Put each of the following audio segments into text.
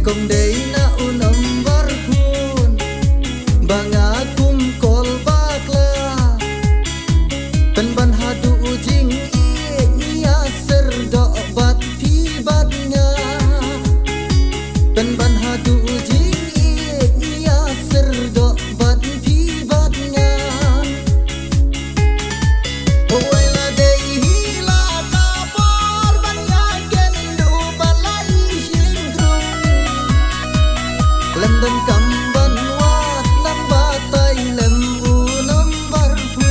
kong day na unang barkun bangakum kol bakla tan ban hadu ujing iya serdo bat tibatnya tan ban hadu ujing iya serdo bat tibatnya Oela day hila kapor banyaken du balai singkrung London kamban wat nang batay lem unam barpu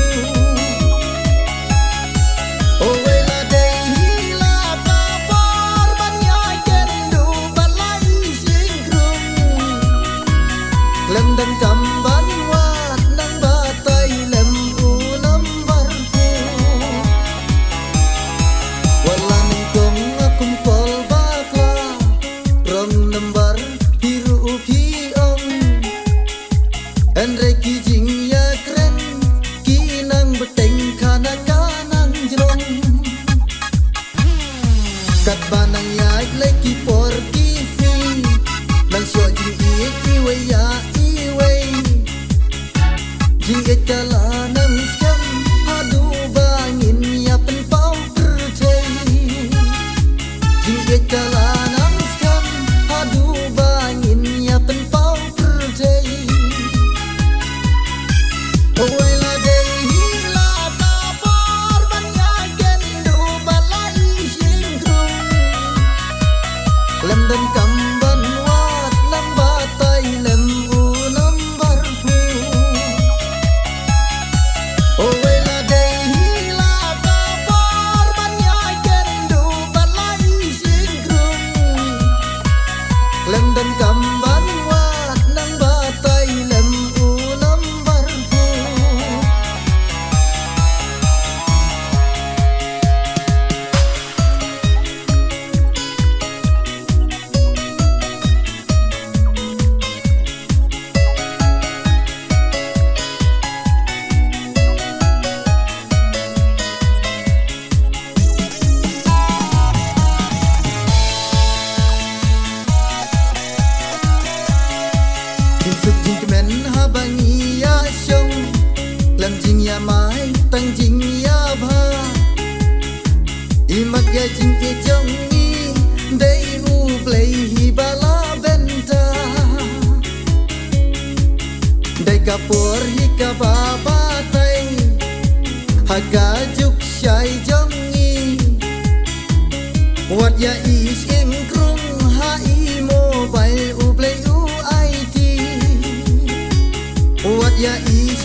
Oela day hila kapor banyaken du balai singkrung London kamban wat nang batay lem unam barpu Wala ning kong akum kol bakla Rong lembar biru piong Enre kijing ya keren Kinang beteng kana kanang jerong Kat banang ya leki por kifi Nang syok jing iik iwe ya iwe Jing iik kalanang skam Hadu bangin ya penpau percay Jing iik kalanang skam Hadu bangin ya penpau percay Oela day hila kapor banyaken du balai singkrung London kamban wat nang batay lem unam barpu Oela day hila kapor banyaken du balai singkrung London kamban wat nang batay lem unam barpu Suk jing kemen habangi ya syong Lam jing ya mai tang jing ya bha Imak ya jing e jong ni Day u play hi bala benta Day kapur hi ka baba tay Haga juk syai jong ni Wat ya ish ing krung ha i mobile u play u IT What ya is